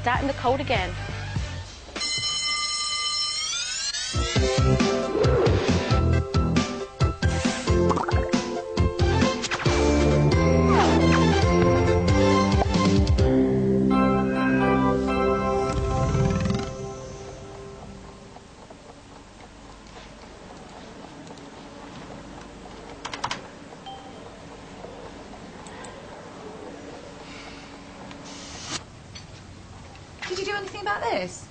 Starting the code again. Did you do anything about this?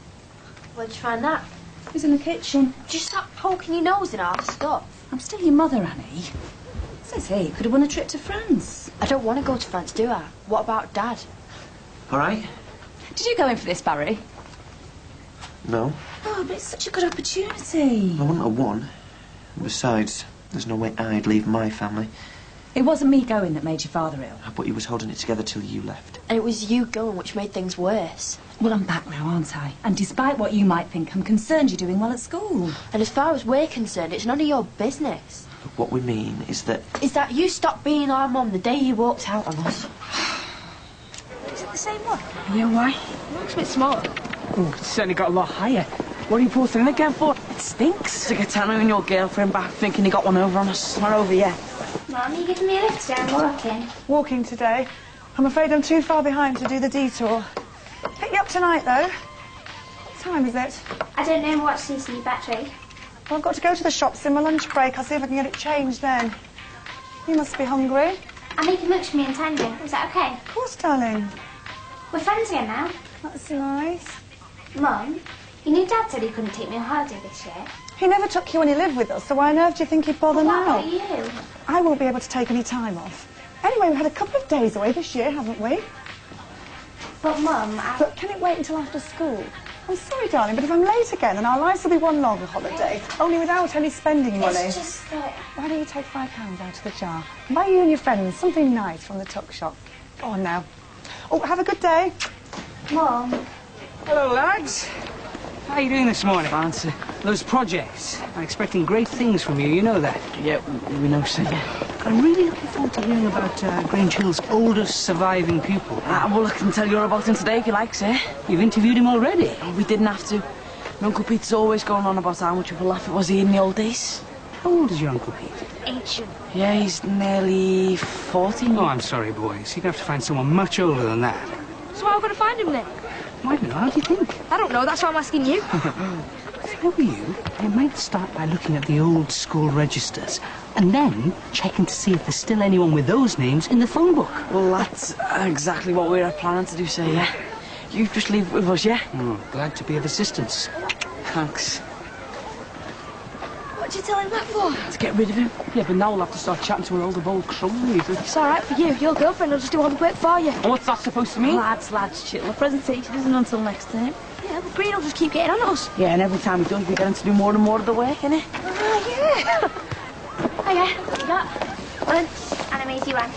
Where'd you find that? It was in the kitchen. Just stop poking your nose in our stuff. I'm still your mother, Annie. It says here you could have won a trip to France. I don't want to go to France, do I? What about Dad? All right. Did you go in for this, Barry? No. Oh, but it's such a good opportunity. I wouldn't have won. Besides, there's no way I'd leave my family. It wasn't me going that made your father ill. But he was holding it together till you left. And it was you going which made things worse. Well, I'm back now, aren't I? And despite what you might think, I'm concerned you're doing well at school. And as far as we're concerned, it's none of your business. But what we mean is that... Is that you stopped being our mum the day you walked out on us. Is it the same one? Yeah, why? It looks a bit smaller. Oh, it's certainly got a lot higher. What are you posting it again for? It stinks to get Tanya and your girlfriend back thinking you got one over on us. Not over yet. Mum, you giving me a lift down walking? Walking today. I'm afraid I'm too far behind to do the detour. Pick you up tonight, though. What time is it? I don't know what's CC battery. Well, I've got to go to the shops in my lunch break. I'll see if I can get it changed then. You must be hungry. I'm making lunch for me and Tanya. Is that okay? Of course, darling. We're friends again now. That's nice. Mum, you knew Dad said he couldn't take me on holiday this year. He never took you when he lived with us, so why on earth do you think he'd bother What now? about you? I won't be able to take any time off. Anyway, we've had a couple of days away this year, haven't we? But Mum, But can it wait until after school? I'm sorry, darling, but if I'm late again, then our lives will be one long holiday, only without any spending money. It's just that... Why don't you take £5 out of the jar and buy you and your friends something nice from the tuck shop? Go on now. Oh, have a good day. Mum... Hello, lads. How are you doing this morning? Fancy. Those projects. I'm expecting great things from you, you know that. Yeah, we know, so yeah. I'm really looking forward to hearing about Grange Hill's oldest surviving pupil. Well, I can tell you all about him today if you like, sir. You've interviewed him already? Oh, we didn't have to. My Uncle Peter's always going on about how much of a laugh it was he in the old days. How old is your Uncle Pete? Ancient. Yeah, he's nearly 40. Oh, I'm sorry, boys. You're going to have to find someone much older than that. So how are we going to find him then? I don't know. How do you think? I don't know, that's why I'm asking you. If I were you, I might start by looking at the old school registers and then checking to see if there's still anyone with those names in the phone book. Well, that's exactly what we're planning to do, sir, yeah. You just leave it with us, yeah? Oh, glad to be of assistance. Thanks. What'd you tell him that for? To get rid of him. Yeah, but now we'll have to start chatting to her old old crumb. It's all right for you. Your girlfriend will just do all the work for you. And what's that supposed to mean? Lads, chill. The presentation isn't until next term. Yeah, but Green will just keep getting on us. Yeah, and every time he does, we get him to do more and more of the work, innit? Oh, yeah. What you got? Lunch and a meaty one.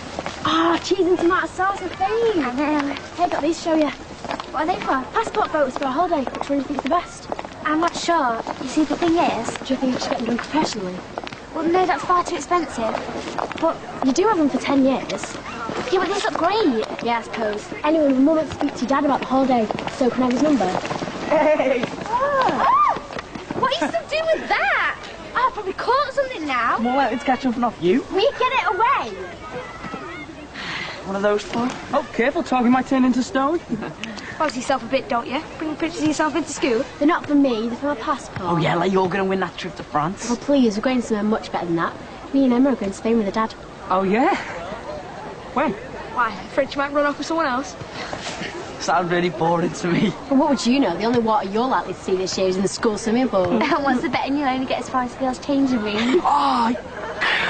Ah, cheese and tomato sauce and things. Hey, got these to show you. What are they for? Passport photos for a holiday. Which one do you think's the best? I'm not sure. You see, the thing is... Do you think you should get them done professionally? Well, no, that's far too expensive. But you do have them for 10 years. Yeah, but these look great. Yeah, I suppose. Anyway, my mum wants to speak to your dad about the holiday, so can I have his number? Hey! Ah! What are you still doing with that? I've probably caught something now. More likely to catch something off you. Will you get it away? One of those for? Oh, careful, Togger might turn into stone. Fancy yourself a bit, don't you? Bring pictures of yourself into school. They're not for me, they're for my passport. Oh, yeah, like you're going to win that trip to France. Well, please, we're going somewhere much better than that. Me and Emma are going to Spain with her dad. Oh, yeah? When? Why? Afraid you might run off with someone else? Sounds really boring to me. Well, what would you know? The only water you're likely to see this year is in the school swimming pool. And what's the betting you'll only get as far as the girls' changing room? Oh,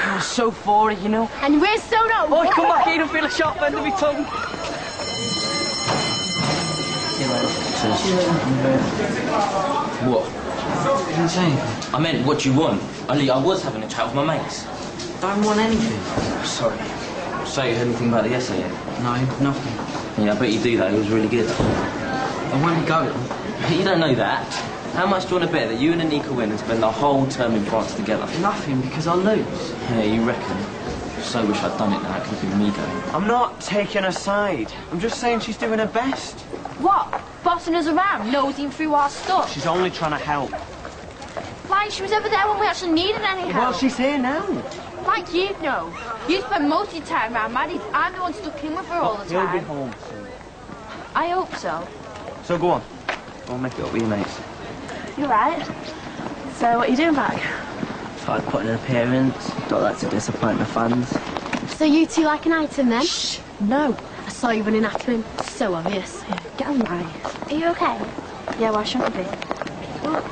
you're so for it, you know. And we're so not. Oh, come back here and feel a sharp end of my tongue. What? You didn't say anything. I meant what you want. Only I was having a chat with my mates. Don't want anything. Sorry. So you heard anything about the essay yet? No, nothing. Yeah, I bet you do though. It was really good. And when we go, You don't know that. How much do you want to bet that you and Anika win and spend the whole term in France together? nothing, because I'll lose. Yeah, you reckon? So wish I'd done it now. It could have been me going. I'm not taking her side. I'm just saying she's doing her best. What? But bossing us around, nosing through our stuff. She's only trying to help. Like she was over there when we actually needed any help. Well, she's here now. Like you know. You spend most of your time around Maddie. I'm the one stuck in with her all the He'll be time. home soon. I hope so. So go on. I'll make it up with your mates. You're right. So what are you doing back? Thought I'd put in an appearance. Don't like to disappoint the fans. So you two like an item then? Shh. No. I saw you running after him. So obvious. Yeah, get on line. Are you okay? Yeah, why shouldn't I be? Well,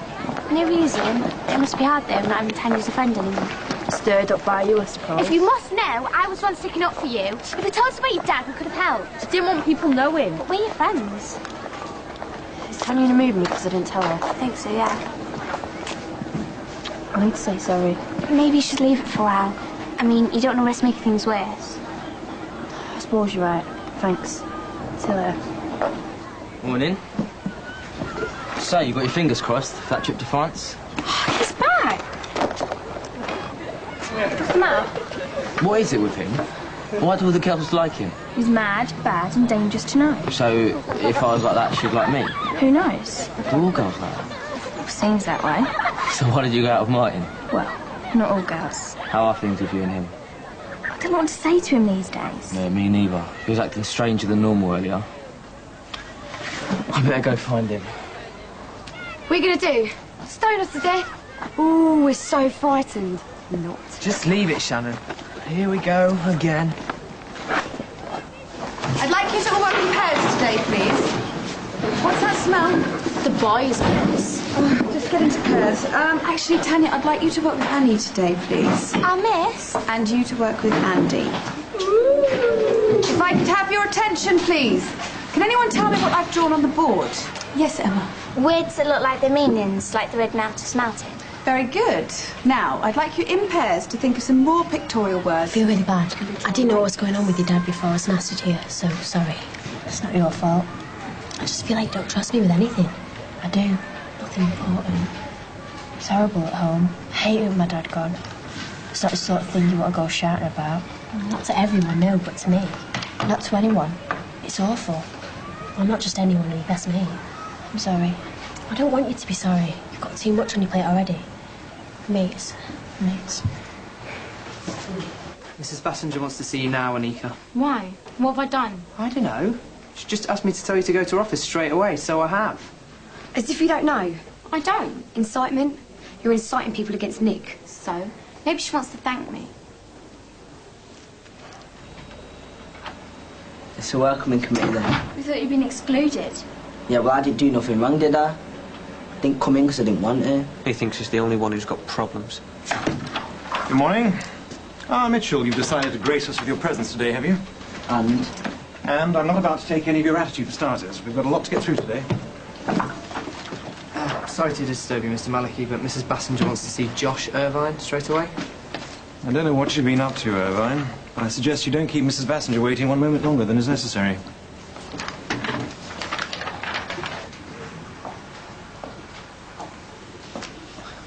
no reason. It must be hard though, not having Tanya as a friend anymore. Stirred up by you, I suppose. If you must know, I was one sticking up for you. If you told us about your dad, we could have helped. I didn't want people knowing. But we're your friends. Is Tanya in a mood with me because I didn't tell her? I think so, yeah. I need to say sorry. Maybe you should leave it for a while. I mean, you don't know what's making things worse. I suppose you're right. Thanks. See you later. Morning. So, you got your fingers crossed for that trip to France? He's back! What's the matter? What is it with him? Why do all the girls like him? He's mad, bad and dangerous to know. So, if I was like that, she'd like me? Who knows? Do all girls like that? Seems that way. So why did you go out with Martin? Well, not all girls. How are things with you and him? I don't know what to say to him these days. No, me neither. He was acting stranger than normal earlier. I better go find him. What are you going to do? Stone us to death? Ooh, we're so frightened. Not. Just leave it, Shannon. Here we go again. I'd like you to all work in pairs today, please. What's that smell? The boys, miss. Just get into pairs. Actually, Tanya, I'd like you to work with Annie today, please. Our miss? And you to work with Andy. If I could have your attention, please. Can anyone tell me what I've drawn on the board? Yes, Emma. Words that look like their meanings, like the red out of smelting. Very good. Now, I'd like you in pairs to think of some more pictorial words. I feel really bad. I didn't know what was going on with your dad before I was nasty to you, so sorry. It's not your fault. I just feel like you don't trust me with anything. I do. Nothing important. It's horrible at home. I hate it with my dad gone. It's not the sort of thing you want to go shouting about. Not to everyone, no, but to me. Not to anyone. It's awful. Well, not just anyone, that's me. I'm sorry. I don't want you to be sorry. You've got too much on your plate already. Mates. Mrs. Bassinger wants to see you now, Anika. Why? What have I done? I don't know. She just asked me to tell you to go to her office straight away, so I have. As if you don't know. I don't. Incitement? You're inciting people against Nick. So? Maybe she wants to thank me. It's a welcoming committee then. We thought you'd been excluded. Yeah, well, I didn't do nothing wrong, did I? Didn't come in because I didn't want to. He thinks he's the only one who's got problems. Good morning. Ah, Mitchell, you've decided to grace us with your presence today, have you? And? And I'm not about to take any of your attitude for starters. We've got a lot to get through today. Sorry to disturb you, Mr. Maliki, but Mrs. Bassinger wants to see Josh Irvine straight away. I don't know what you've been up to, Irvine, but I suggest you don't keep Mrs. Bassinger waiting one moment longer than is necessary.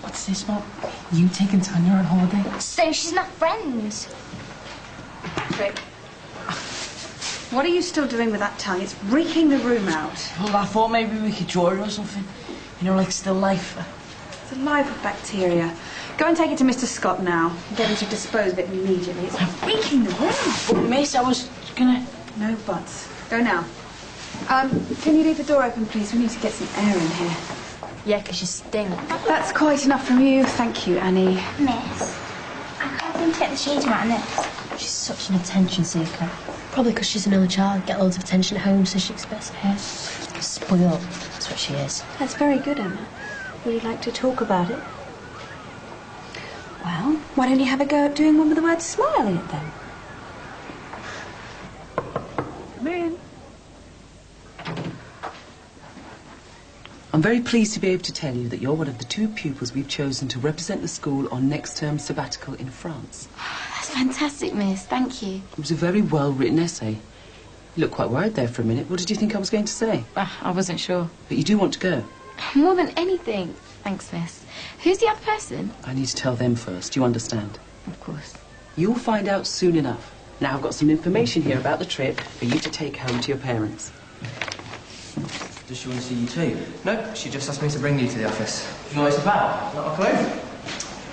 What's this about? You taking Tanya on holiday? So she's my friend. Rick. What are you still doing with that tongue? It's reeking the room out. Well, I thought maybe we could draw her or something. You know, like still life. It's alive with bacteria. Go and take it to Mr. Scott now. Get him to dispose of it immediately. It's reeking the room. But, miss, I was gonna... No buts. Go now. Can you leave the door open, please? We need to get some air in here. Yeah, 'cause you stink. That's quite enough from you. Thank you, Annie. Miss, I can't seem to get the shade around this. She's such an attention seeker. Probably because she's an only child, get loads of attention at home, so she expects it. Spoiled. That's what she is. That's very good, Emma. Would you like to talk about it? Well, why don't you have a go at doing one with the word smile in it, then? Come in. I'm very pleased to be able to tell you that you're one of the 2 pupils we've chosen to represent the school on next term's sabbatical in France. That's fantastic, miss. Thank you. It was a very well-written essay. You looked quite worried there for a minute. What did you think I was going to say? I wasn't sure. But you do want to go. More than anything. Thanks, miss. Who's the other person? I need to tell them first. You understand? Of course. You'll find out soon enough. Now I've got some information here about the trip for you to take home to your parents. Does she want to see you too? No, she just asked me to bring you to the office. Do you know what it's about? Not a clue.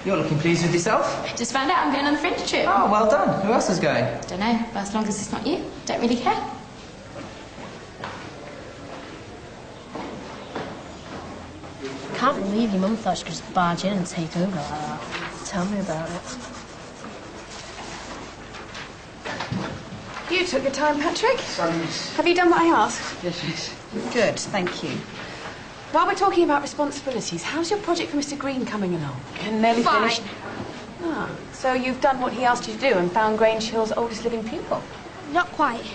You're looking pleased with yourself? Just found out I'm going on the French trip. Oh, well done. Who else is going? Don't know, but as long as it's not you, don't really care. Can't believe your mum thought she could just barge in and take over like that. Tell me about it. You took your time, Patrick. Have you done what I asked? Yes, miss. Good, thank you. While we're talking about responsibilities, how's your project for Mr. Green coming along? Nearly Fine. finished. Ah, so you've done what he asked you to do and found Grange Hill's oldest living pupil? Not quite.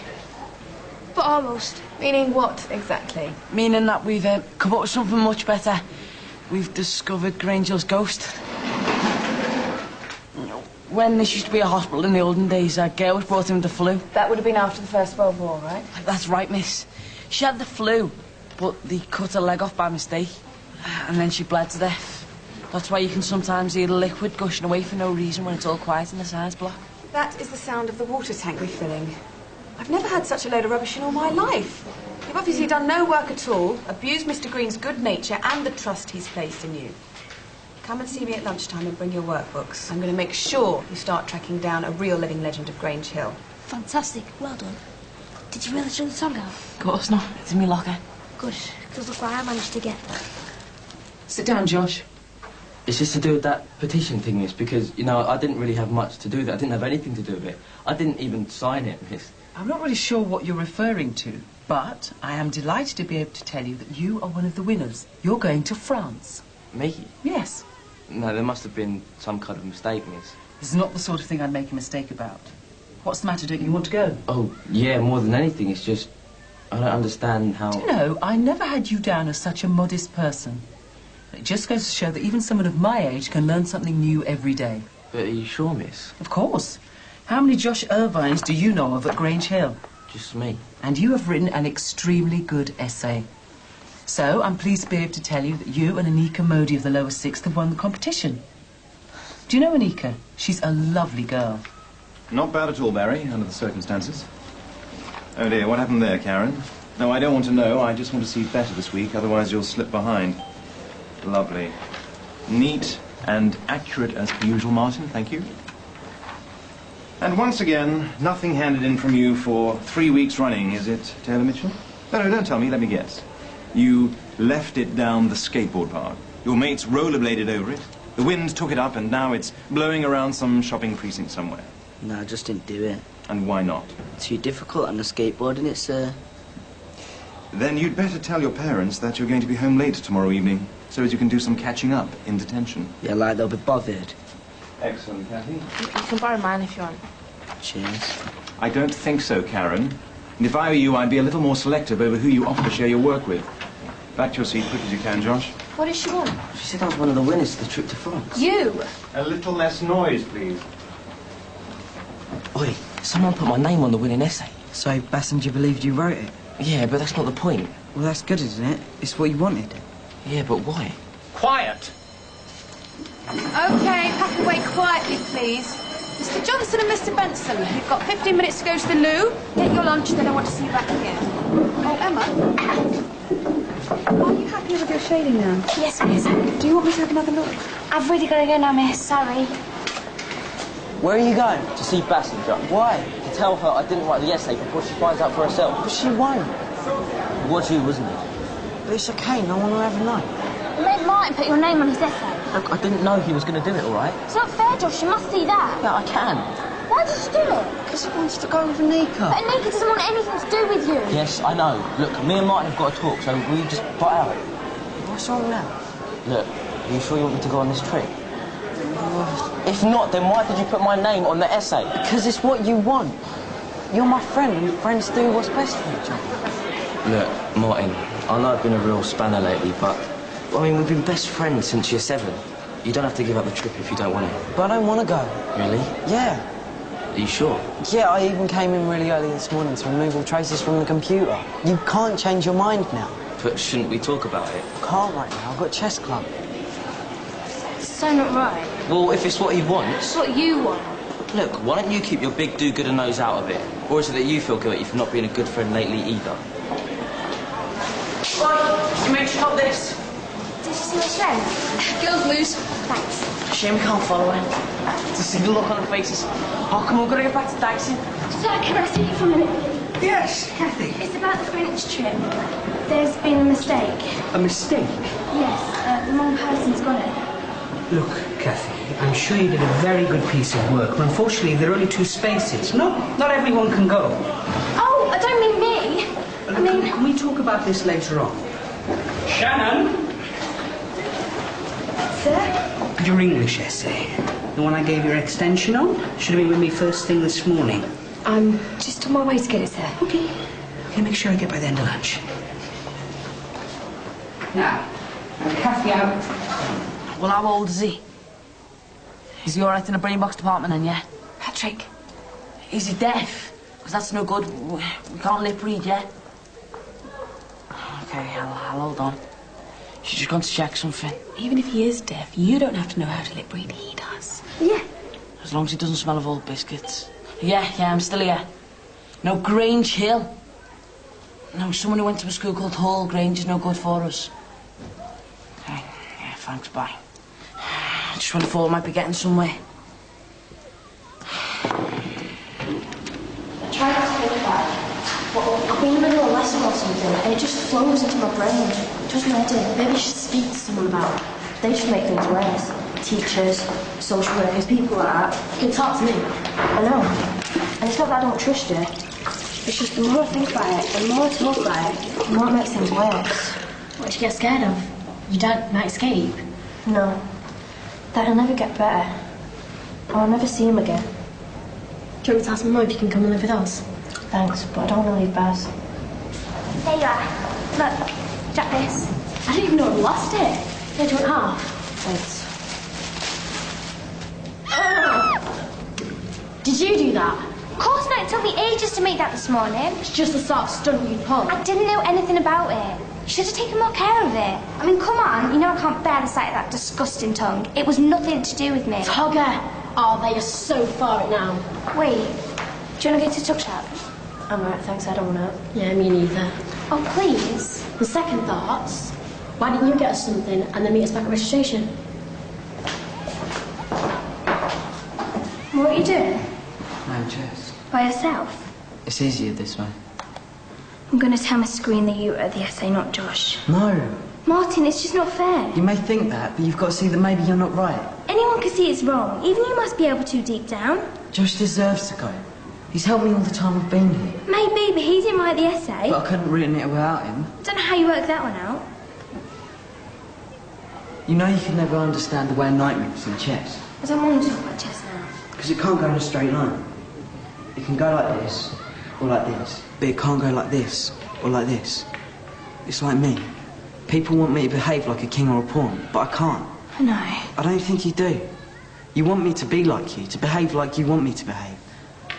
But almost. Meaning what, exactly? Meaning that we've come up with something much better. We've discovered Grange Hill's ghost. When this used to be a hospital in the olden days, a girl was brought in with the flu. That would have been after the First World War, right? That's right, miss. She had the flu, but they cut her leg off by mistake. And then she bled to death. That's why you can sometimes hear the liquid gushing away for no reason when it's all quiet in the science block. That is the sound of the water tank refilling. I've never had such a load of rubbish in all my life. You've obviously done no work at all, abused Mr. Green's good nature and the trust he's placed in you. Come and see me at lunchtime and bring your workbooks. I'm going to make sure you start tracking down a real living legend of Grange Hill. Fantastic. Well done. Did you really throw the song out? Of course not. It's in my locker. Good. Because look what I managed to get. Sit down, Josh. It's just to do with that petition thing, miss, because, you know, I didn't really have much to do with it. I didn't have anything to do with it. I didn't even sign it, miss. I'm not really sure what you're referring to, but I am delighted to be able to tell you that you are one of the winners. You're going to France. Me? Yes. No, there must have been some kind of mistake, miss. This is not the sort of thing I'd make a mistake about. What's the matter? Don't you want to go? Oh, yeah, more than anything. It's just, I don't understand how... Do you know, I never had you down as such a modest person. It just goes to show that even someone of my age can learn something new every day. But are you sure, miss? Of course. How many Josh Irvines do you know of at Grange Hill? Just me. And you have written an extremely good essay. So, I'm pleased to be able to tell you that you and Anika Modi of the lower sixth have won the competition. Do you know Anika? She's a lovely girl. Not bad at all, Barry, under the circumstances. Oh dear, what happened there, Karen? No, I don't want to know. I just want to see better this week, otherwise you'll slip behind. Lovely. Neat and accurate as per usual, Martin. Thank you. And once again, nothing handed in from you for 3 weeks running, is it, Taylor Mitchell? No, don't tell me. Let me guess. You left it down the skateboard park. Your mates rollerbladed over it. The wind took it up, and now it's blowing around some shopping precinct somewhere. No, I just didn't do it. And why not? Too difficult on the skateboard, isn't it, sir? Then you'd better tell your parents that you're going to be home late tomorrow evening, so as you can do some catching up in detention. Yeah, like they'll be bothered. Excellent, Kathy. You can borrow mine if you want. Cheers. I don't think so, Karen. And if I were you, I'd be a little more selective over who you offer to share your work with. Back to your seat, quick as you can, Josh. What does she want? She said I was one of the winners of the trip to France. You? A little less noise, please. Oi, someone put my name on the winning essay. So Bassinger believed you wrote it? Yeah, but that's not the point. Well, that's good, isn't it? It's what you wanted. Yeah, but why? Quiet! OK, pack away quietly, please. Mr. Johnson and Mr. Benson, you've got 15 minutes to go to the loo. Get your lunch, then I want to see you back here. Oh, Emma. Are you happy with your shading now? Yes, miss. Do you want me to have another look? I've really got to go now, miss. Sorry. Where are you going? To see Bassinger. Why? To tell her I didn't write the essay before she finds out for herself. But she won't. It was you, wasn't it? But it's okay, no one will ever know. You made Martin put your name on his essay. Look, I didn't know he was going to do it, all right? It's not fair, Josh. You must see that. Yeah, I can. Why did you do it? Because he wants to go with Anika. But Anika doesn't want anything to do with you. Yes, I know. Look, me and Martin have got to talk, so will you just butt out? What's wrong with that? Look, are you sure you want me to go on this trip? If not, then why did you put my name on the essay? Because it's what you want. You're my friend, and friends do what's best for each other. Look, Martin, I know I've been a real spanner lately, but, I mean, we've been best friends since year 7. You don't have to give up the trip if you don't want it. But I don't want to go. Really? Yeah. Are you sure? Yeah, I even came in really early this morning to remove all traces from the computer. You can't change your mind now. But shouldn't we talk about it? I can't right now. I've got chess club. It's so not right. Well, if it's what he wants... It's what you want. Look, why don't you keep your big do-gooder nose out of it? Or is it that you feel guilty for not being a good friend lately either? Oi, you make sure of this. Did you see my friend? Girls lose. Thanks. Shame we can't follow her. To see the look on her faces. Oh, come on, we've got to get back to Dyson. Sir, can I see you for a minute? Yes, Kathy. It's about the Grange trip. There's been a mistake. A mistake? Yes, the wrong person's got it. Look, Kathy, I'm sure you did a very good piece of work, but unfortunately there are only 2 spaces. Not everyone can go. Oh, I don't mean me. I mean... Can we talk about this later on? Shannon! Sir? Your English essay. The one I gave your extension on? Should have been with me first thing this morning. I'm just on my way to get it, sir. Okay. Okay, make sure I get by the end of lunch. Now, Kathy out. Well, how old is he? Is he all right in the brain box department then, yeah? Patrick. Is he deaf? Because that's no good. We can't lip read, yeah? Okay, I'll hold on. She's just gone to check something. Even if he is deaf, you don't have to know how to lip read. He does. Yeah. As long as he doesn't smell of old biscuits. Yeah, I'm still here. No, Grange Hill. No, someone who went to a school called Hall Grange is no good for us. Okay, yeah, thanks, bye. Just when I thought I might be getting somewhere. I tried to think about it, but I've been in the middle of a lesson or something, and it just flows into my brain. It does me head in. Maybe you should speak to someone about it. They just make things worse. Teachers, social workers, people like that. You can talk to me. I know. And it's not that I don't trust you. It's just the more I think about it, the more I talk about it, the more it makes things worse. What do you get scared of? Your dad might escape. No. That'll never get better. I'll never see him again. Do you want me to ask my mum if you can come and live with us? Thanks, but I don't want to leave Baz. There you are. Look, drop this. I didn't even know I'd lost it. Yeah, do you want half? Thanks. Did you do that? Of course not. It took me ages to make that this morning. It's just the sort of stunt you'd pull. I didn't know anything about it. You should have taken more care of it. I mean, come on. You know I can't bear the sight of that disgusting tongue. It was nothing to do with me. Togger! Oh, they are so far it now. Wait. Do you want to go to the tuck shop? I'm alright, thanks. I don't want to. Yeah, me neither. Oh, please. On second thoughts, why didn't you get us something and then meet us back at registration? What are you doing? No, chess. By yourself? It's easier this way. I'm going to tell Miss Green that you are the essay, not Josh. No. Martin, it's just not fair. You may think that, but you've got to see that maybe you're not right. Anyone can see it's wrong. Even you must be able to deep down. Josh deserves to go. He's helped me all the time I've been here. Maybe, but he didn't write the essay. But I couldn't have written it without him. Don't know how you worked that one out. You know you can never understand the way a knight moves in chess. I don't want to talk about chess now. Because it can't go in a straight line. It can go like this, or like this. But it can't go like this, or like this. It's like me. People want me to behave like a king or a pawn, but I can't. I know. I don't think you do. You want me to be like you, to behave like you want me to behave.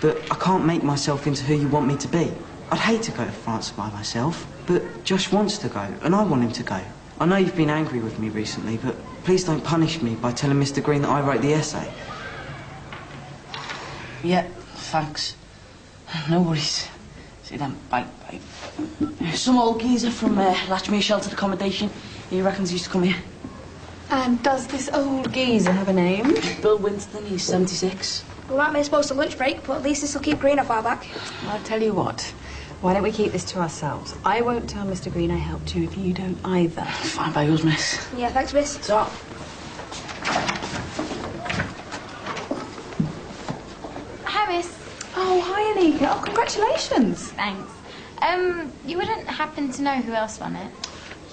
But I can't make myself into who you want me to be. I'd hate to go to France by myself, but Josh wants to go, and I want him to go. I know you've been angry with me recently, but please don't punish me by telling Mr. Green that I wrote the essay. Yeah, thanks. No worries. See them. Bye. Some old geezer from Latchmere Sheltered Accommodation. He reckons he used to come here. And does this old geezer have a name? Bill Winston, he's 76. We might be supposed to lunch break, but at least this will keep Green off our back. I'll tell you what. Why don't we keep this to ourselves? I won't tell Mr. Green I helped you if you don't either. Fine by us, miss. Yeah, thanks, miss. So. Hi, miss. Oh, hi, Anika. Oh, congratulations. Thanks. You wouldn't happen to know who else won it?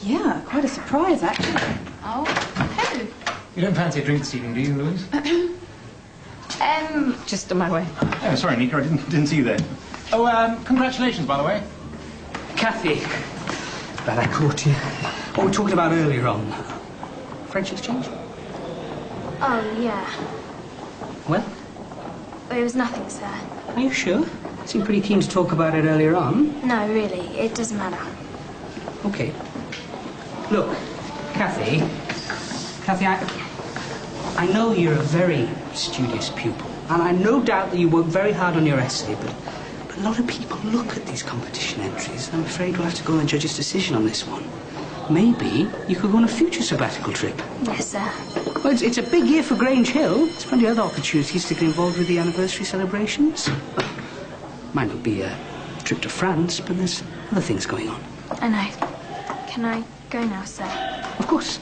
Yeah, quite a surprise, actually. Oh, who? You don't fancy a drink this evening, do you, Louise? Just on my way. Oh, sorry, Anika, I didn't see you there. Oh, congratulations, by the way. Kathy, glad I caught you. What we talked about earlier on. French exchange? Oh, yeah. Well? It was nothing, sir. Are you sure? You seemed pretty keen to talk about it earlier on. No, really, it doesn't matter. Okay. Look, Kathy, I know you're a very studious pupil, and I no doubt that you work very hard on your essay, but A lot of people look at these competition entries. I'm afraid we'll have to go on a judge's decision on this one. Maybe you could go on a future sabbatical trip. Yes, sir. Well, it's a big year for Grange Hill. There's plenty of other opportunities to get involved with the anniversary celebrations. Might not be a trip to France, but there's other things going on. I know. Can I go now, sir? Of course.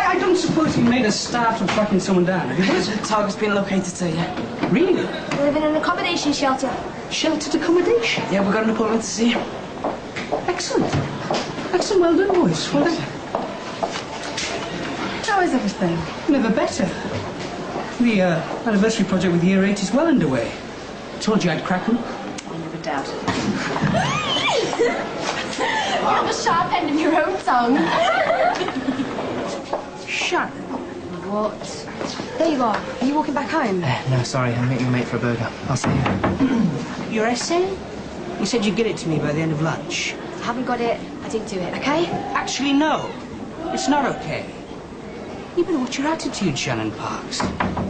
I don't suppose you made a start of tracking someone down, have you? Togger's been located to you. Really? We live in an accommodation shelter. Sheltered accommodation? Yeah, we've got an appointment to see you. Excellent. Excellent. Well done, boys. Well done. How is everything? Never better. The anniversary project with Year 8 is well underway. Told you I'd crack 'em. I never doubted it. You have a sharp end in your own tongue. Shut. What? There you are. Are you walking back home? No, sorry, I'm meeting a mate for a burger. I'll see you. Your essay? You said you'd get it to me by the end of lunch. I haven't got it. I didn't do it, okay? Actually, no. It's not okay. You better watch your attitude, Shannon Parks.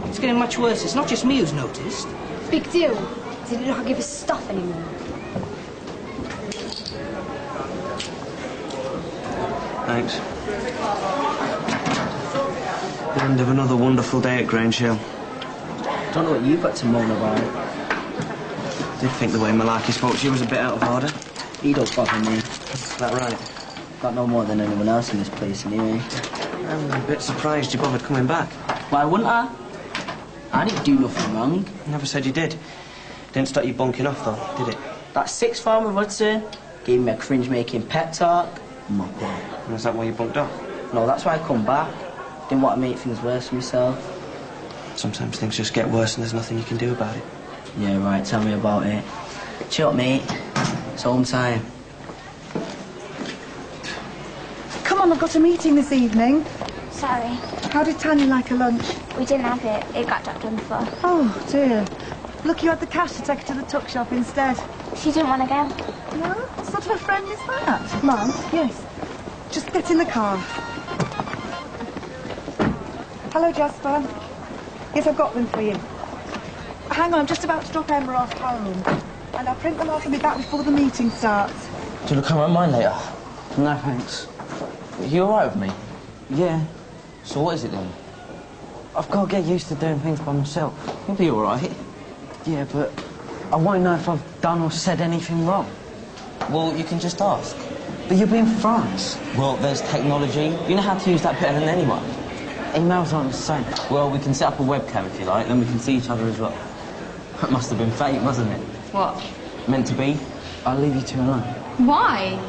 It's getting much worse. It's not just me who's noticed. Big deal. Did you not give us stuff anymore? Thanks. The end of another wonderful day at Grange Hill. Don't know what you've got to moan about. Did think the way Malaki spoke to you was a bit out of order. He don't bother me. Is that right? Got no more than anyone else in this place anyway. I'm a bit surprised you bothered coming back. Why wouldn't I? I didn't do nothing wrong. Never said you did. Didn't stop you bonking off, though, did it? That sixth form of Hudson gave me a cringe-making pep talk. Mop on. And is that why you bunked off? No, that's why I come back. Didn't want to make things worse for myself. Sometimes things just get worse and there's nothing you can do about it. Yeah, right, tell me about it. Chill, mate. It's home time. Come on, I've got a meeting this evening. Sorry, How did Tanya like her lunch? we didn't have it. It got dropped on the floor. Oh, dear. Look, you had the cash to take her to the tuck shop instead. She didn't want to go. No? What sort of a friend is that? Mum? Yes. Just get in the car. Hello, Jasper. Yes, I've got them for you. Hang on, I'm just about to drop Emma off home. And I'll print them off and be back before the meeting starts. Do you want to come around mine later? No, thanks. Are you alright with me? Yeah. So what is it then? I've got to get used to doing things by myself. You'll be alright. Yeah, but I won't know if I've done or said anything wrong. Well, you can just ask. But you'll be in France. Well, there's technology. You know how to use that better than anyone. Emails aren't the same. Well, we can set up a webcam if you like, then we can see each other as well. That must have been fate, wasn't it? What? Meant to be. I'll leave you two alone. Why?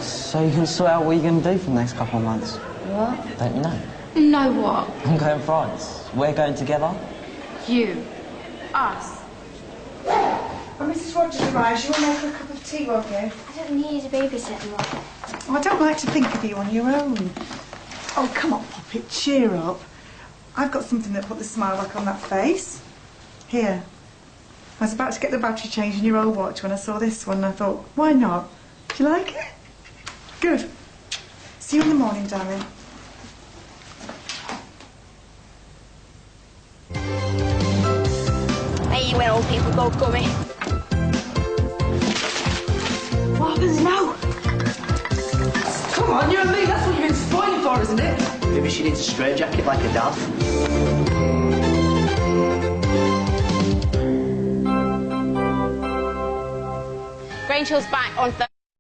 So you can sort out what you're going to do for the next couple of months. What? Don't you know? No what? I'm going to France. We're going together. You. Us. When Mrs. Rogers arrives, you'll make her a cup of tea, won't you? I don't need a babysitter, Mum. Oh, I don't like to think of you on your own. Oh, come on, Poppet, cheer up. I've got something that put the smile back on that face. Here. I was about to get the battery changed in your old watch when I saw this one and I thought, why not? Do you like it? Good. See you in the morning, darling. Hey, where old people go gummy. What happens now? Come on, you and me, that's what you've been spoiling for, isn't it? Maybe she needs a straitjacket like a dad. Grange Hill's back on